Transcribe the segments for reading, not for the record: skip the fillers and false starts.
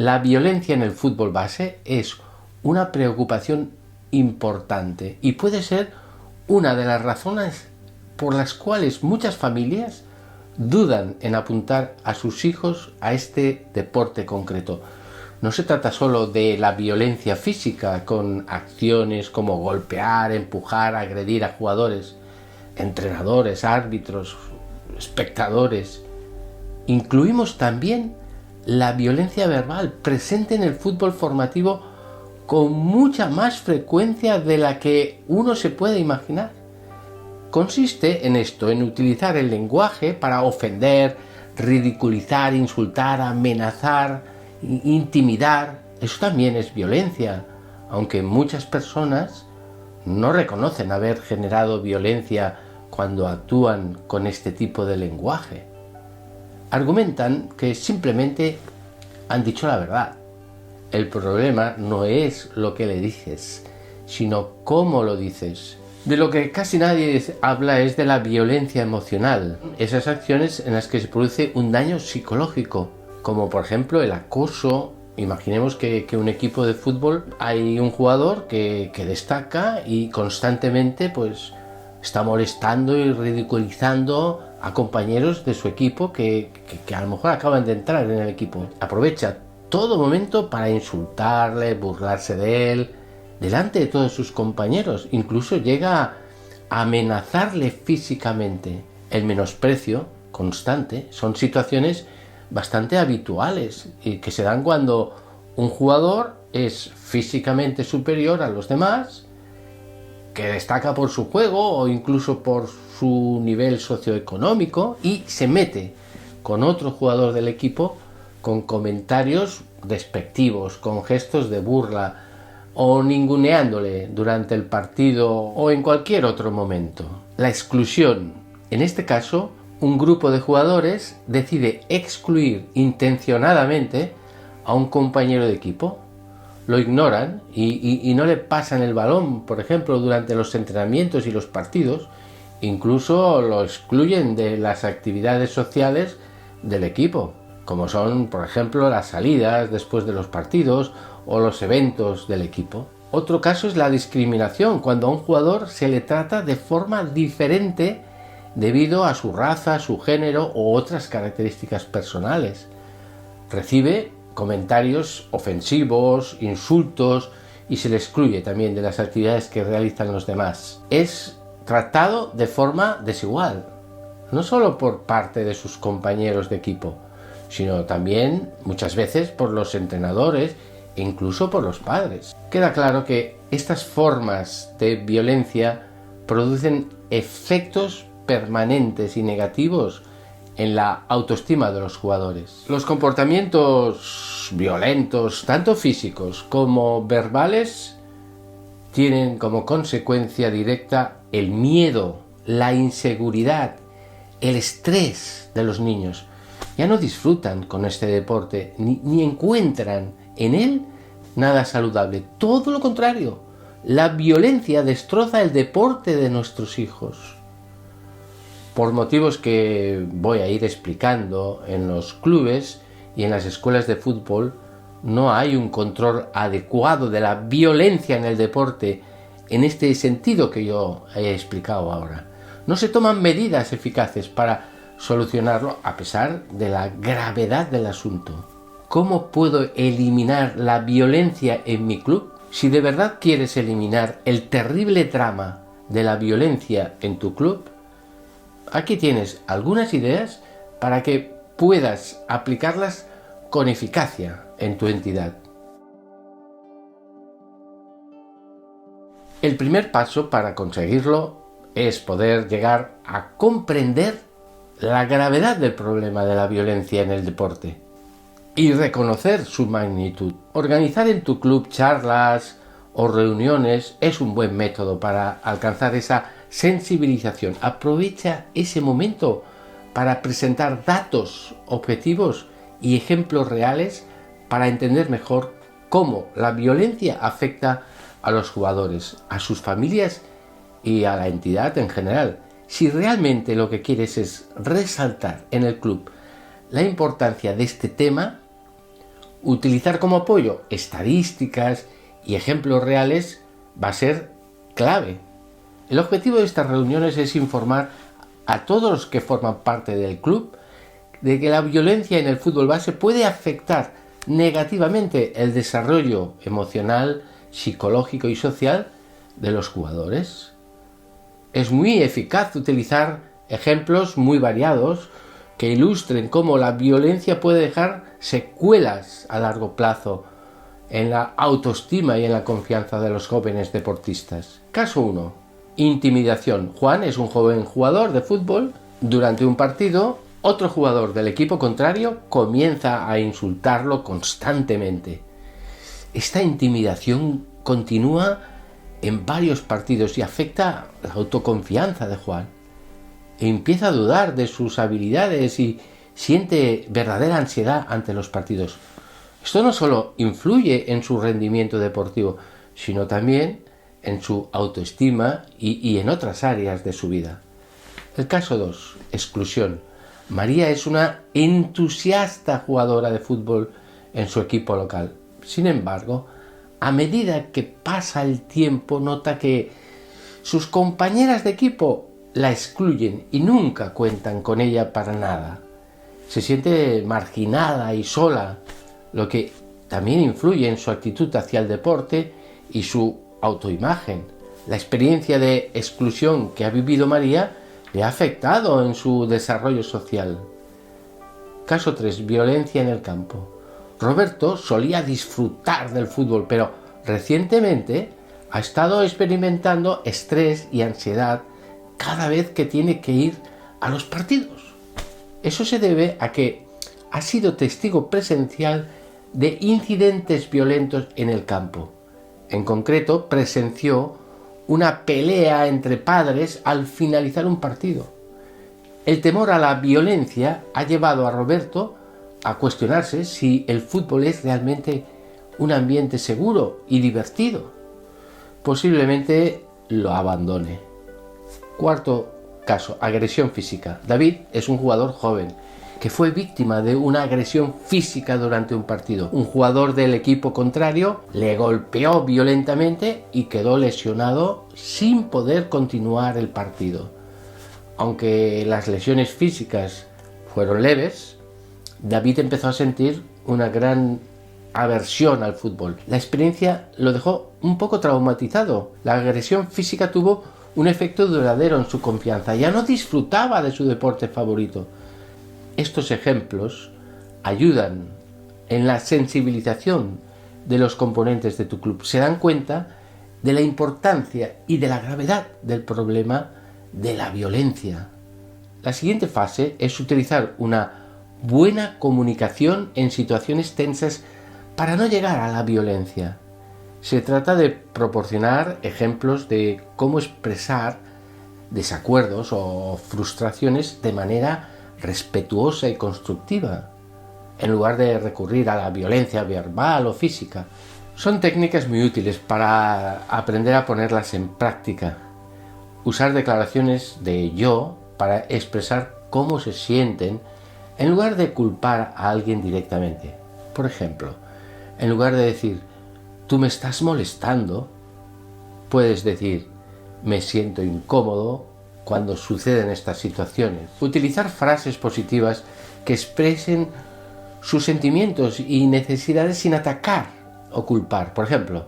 La violencia en el fútbol base es una preocupación importante y puede ser una de las razones por las cuales muchas familias dudan en apuntar a sus hijos a este deporte concreto. No se trata solo de la violencia física con acciones como golpear, empujar, agredir a jugadores, entrenadores, árbitros, espectadores. Incluimos también la violencia verbal presente en el fútbol formativo con mucha más frecuencia de la que uno se puede imaginar. Consiste en esto, en utilizar el lenguaje para ofender, ridiculizar, insultar, amenazar, intimidar. Eso también es violencia, aunque muchas personas no reconocen haber generado violencia cuando actúan con este tipo de lenguaje. Argumentan que simplemente han dicho la verdad. El problema no es lo que le dices, sino cómo lo dices. De lo que casi nadie habla es de la violencia emocional, esas acciones en las que se produce un daño psicológico, como por ejemplo el acoso. Imaginemos que un equipo de fútbol hay un jugador que destaca y constantemente pues está molestando y ridiculizando a compañeros de su equipo que a lo mejor acaban de entrar en el equipo. Aprovecha todo momento para insultarle, burlarse de él, delante de todos sus compañeros. Incluso llega a amenazarle físicamente. El menosprecio constante son situaciones bastante habituales y que se dan cuando un jugador es físicamente superior a los demás, que destaca por su juego o incluso por su nivel socioeconómico y se mete con otro jugador del equipo con comentarios despectivos, con gestos de burla o ninguneándole durante el partido o en cualquier otro momento. La exclusión. En este caso, un grupo de jugadores decide excluir intencionadamente a un compañero de equipo. Lo ignoran y no le pasan el balón, por ejemplo, durante los entrenamientos y los partidos. Incluso lo excluyen de las actividades sociales del equipo, como son, por ejemplo, las salidas después de los partidos o los eventos del equipo. Otro caso es la discriminación, cuando a un jugador se le trata de forma diferente debido a su raza, su género u otras características personales. Recibe comentarios ofensivos, insultos y se le excluye también de las actividades que realizan los demás. Es tratado de forma desigual, no solo por parte de sus compañeros de equipo, sino también muchas veces por los entrenadores e incluso por los padres. Queda claro que estas formas de violencia producen efectos permanentes y negativos en la autoestima de los jugadores. Los comportamientos violentos, tanto físicos como verbales, tienen como consecuencia directa el miedo, la inseguridad, el estrés de los niños. Ya no disfrutan con este deporte, ni encuentran en él nada saludable. Todo lo contrario, la violencia destroza el deporte de nuestros hijos. Por motivos que voy a ir explicando, en los clubes y en las escuelas de fútbol no hay un control adecuado de la violencia en el deporte en este sentido que yo he explicado ahora. No se toman medidas eficaces para solucionarlo a pesar de la gravedad del asunto. ¿Cómo puedo eliminar la violencia en mi club? Si de verdad quieres eliminar el terrible drama de la violencia en tu club, aquí tienes algunas ideas para que puedas aplicarlas con eficacia en tu entidad. El primer paso para conseguirlo es poder llegar a comprender la gravedad del problema de la violencia en el deporte y reconocer su magnitud. Organizar en tu club charlas o reuniones es un buen método para alcanzar esa sensibilización. Aprovecha ese momento para presentar datos objetivos y ejemplos reales para entender mejor cómo la violencia afecta a los jugadores, a sus familias y a la entidad en general. Si realmente lo que quieres es resaltar en el club la importancia de este tema, Utilizar como apoyo estadísticas y ejemplos reales va a ser clave. El objetivo de estas reuniones es informar a todos los que forman parte del club de que la violencia en el fútbol base puede afectar negativamente el desarrollo emocional, psicológico y social de los jugadores. Es muy eficaz utilizar ejemplos muy variados que ilustren cómo la violencia puede dejar secuelas a largo plazo en la autoestima y en la confianza de los jóvenes deportistas. Caso 1. Intimidación. Juan es un joven jugador de fútbol. Durante un partido, otro jugador del equipo contrario comienza a insultarlo constantemente. Esta intimidación continúa en varios partidos y afecta la autoconfianza de Juan. Empieza a dudar de sus habilidades y siente verdadera ansiedad ante los partidos. Esto no solo influye en su rendimiento deportivo, sino también en su autoestima y en otras áreas de su vida. El caso 2. Exclusión. María es una entusiasta jugadora de fútbol en su equipo local. Sin embargo, a medida que pasa el tiempo, nota que sus compañeras de equipo la excluyen y nunca cuentan con ella para nada. Se siente marginada y sola, lo que también influye en su actitud hacia el deporte y su autoimagen. La experiencia de exclusión que ha vivido María le ha afectado en su desarrollo social. Caso 3. Violencia en el campo. Roberto solía disfrutar del fútbol, pero recientemente ha estado experimentando estrés y ansiedad cada vez que tiene que ir a los partidos. Eso se debe a que ha sido testigo presencial de incidentes violentos en el campo. En concreto, presenció una pelea entre padres al finalizar un partido. El temor a la violencia ha llevado a Roberto a cuestionarse si el fútbol es realmente un ambiente seguro y divertido. Posiblemente lo abandone. Cuarto caso, agresión física. David es un jugador joven que fue víctima de una agresión física durante un partido. Un jugador del equipo contrario le golpeó violentamente y quedó lesionado sin poder continuar el partido. Aunque las lesiones físicas fueron leves, David empezó a sentir una gran aversión al fútbol. La experiencia lo dejó un poco traumatizado. La agresión física tuvo un efecto duradero en su confianza. Ya no disfrutaba de su deporte favorito. Estos ejemplos ayudan en la sensibilización de los componentes de tu club. Se dan cuenta de la importancia y de la gravedad del problema de la violencia. La siguiente fase es utilizar una buena comunicación en situaciones tensas para no llegar a la violencia. Se trata de proporcionar ejemplos de cómo expresar desacuerdos o frustraciones de manera respetuosa y constructiva, en lugar de recurrir a la violencia verbal o física. Son técnicas muy útiles para aprender a ponerlas en práctica. Usar declaraciones de yo para expresar cómo se sienten en lugar de culpar a alguien directamente. Por ejemplo, en lugar de decir tú me estás molestando, puedes decir me siento incómodo cuando suceden estas situaciones. Utilizar frases positivas que expresen sus sentimientos y necesidades sin atacar o culpar. Por ejemplo,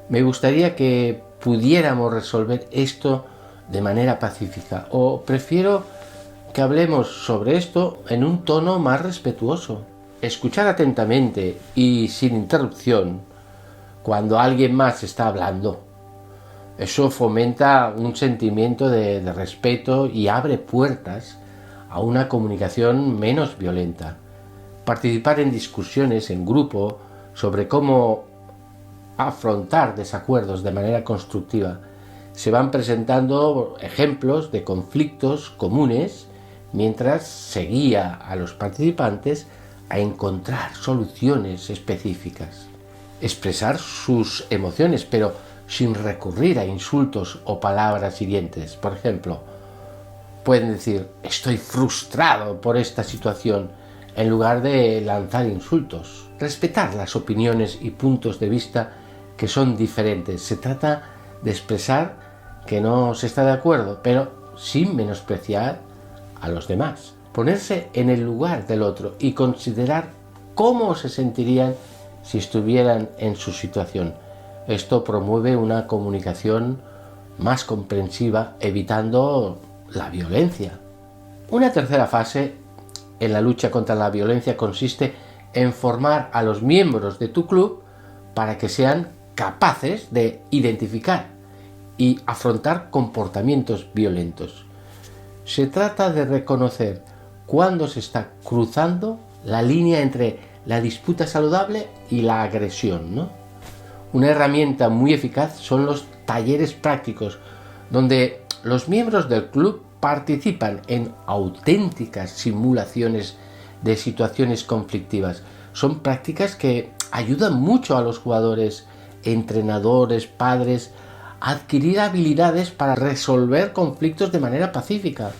me gustaría que pudiéramos resolver esto de manera pacífica, o prefiero que hablemos sobre esto en un tono más respetuoso. Escuchar atentamente y sin interrupción cuando alguien más está hablando. Eso fomenta un sentimiento de respeto y abre puertas a una comunicación menos violenta. Participar en discusiones en grupo sobre cómo afrontar desacuerdos de manera constructiva. Se van presentando ejemplos de conflictos comunes mientras se guía a los participantes a encontrar soluciones específicas. Expresar sus emociones, pero sin recurrir a insultos o palabras hirientes. Por ejemplo, pueden decir estoy frustrado por esta situación, en lugar de lanzar insultos. Respetar las opiniones y puntos de vista que son diferentes. Se trata de expresar que no se está de acuerdo, pero sin menospreciar a los demás. Ponerse en el lugar del otro y considerar cómo se sentirían si estuvieran en su situación. Esto promueve una comunicación más comprensiva, evitando la violencia. Una tercera fase en la lucha contra la violencia consiste en formar a los miembros de tu club para que sean capaces de identificar y afrontar comportamientos violentos. Se trata de reconocer cuándo se está cruzando la línea entre la disputa saludable y la agresión, ¿no? Una herramienta muy eficaz son los talleres prácticos, donde los miembros del club participan en auténticas simulaciones de situaciones conflictivas. Son prácticas que ayudan mucho a los jugadores, entrenadores, padres, a adquirir habilidades para resolver conflictos de manera pacífica.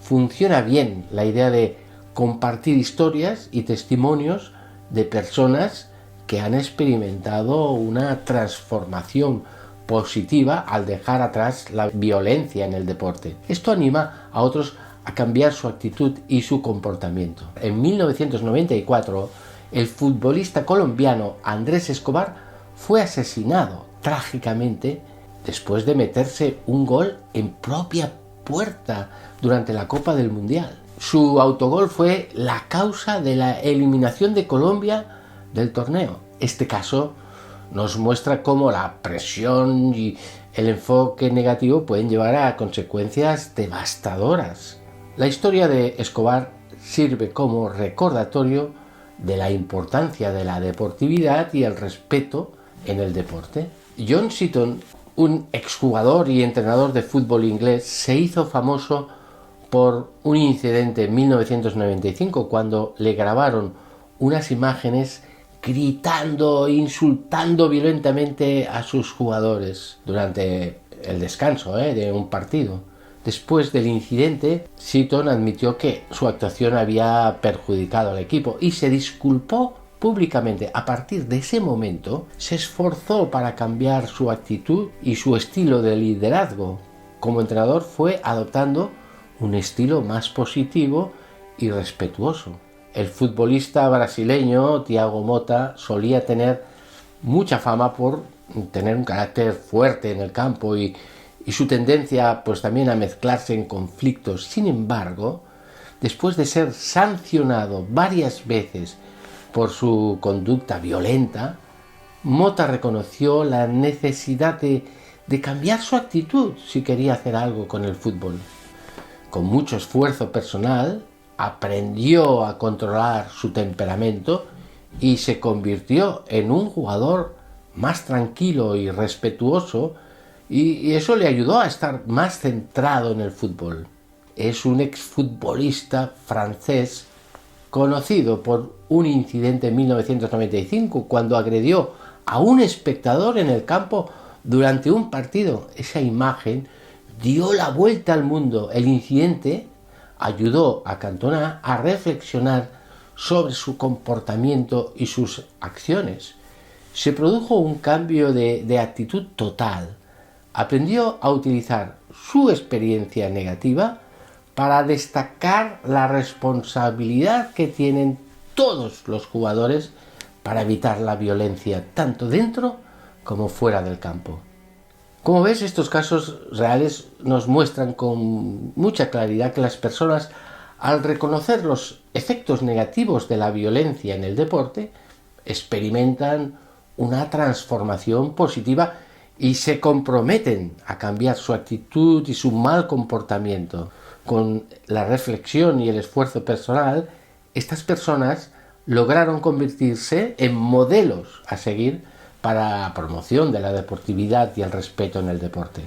Funciona bien la idea de compartir historias y testimonios de personas que han experimentado una transformación positiva al dejar atrás la violencia en el deporte. Esto anima a otros a cambiar su actitud y su comportamiento. En 1994, el futbolista colombiano Andrés Escobar fue asesinado trágicamente después de meterse un gol en propia puerta durante la Copa del Mundial. Su autogol fue la causa de la eliminación de Colombia del torneo. Este caso nos muestra cómo la presión y el enfoque negativo pueden llevar a consecuencias devastadoras. La historia de Escobar sirve como recordatorio de la importancia de la deportividad y el respeto en el deporte. John Seaton, un exjugador y entrenador de fútbol inglés, se hizo famoso por un incidente en 1995 cuando le grabaron unas imágenes gritando e insultando violentamente a sus jugadores durante el descanso de un partido. Después del incidente, Seaton admitió que su actuación había perjudicado al equipo y se disculpó públicamente. A partir de ese momento, se esforzó para cambiar su actitud y su estilo de liderazgo. Como entrenador fue adoptando un estilo más positivo y respetuoso. El futbolista brasileño Thiago Motta solía tener mucha fama por tener un carácter fuerte en el campo y su tendencia pues también a mezclarse en conflictos. Sin embargo, después de ser sancionado varias veces por su conducta violenta, Motta reconoció la necesidad de cambiar su actitud si quería hacer algo con el fútbol. Con mucho esfuerzo personal, aprendió a controlar su temperamento y se convirtió en un jugador más tranquilo y respetuoso, y eso le ayudó a estar más centrado en el fútbol. Es un exfutbolista francés conocido por un incidente en 1995 cuando agredió a un espectador en el campo durante un partido. Esa imagen dio la vuelta al mundo. El incidente ayudó a Cantona a reflexionar sobre su comportamiento y sus acciones. Se produjo un cambio de actitud total. Aprendió a utilizar su experiencia negativa para destacar la responsabilidad que tienen todos los jugadores para evitar la violencia, tanto dentro como fuera del campo. Como ves, estos casos reales nos muestran con mucha claridad que las personas, al reconocer los efectos negativos de la violencia en el deporte, experimentan una transformación positiva y se comprometen a cambiar su actitud y su mal comportamiento. Con la reflexión y el esfuerzo personal, estas personas lograron convertirse en modelos a seguir para la promoción de la deportividad y el respeto en el deporte.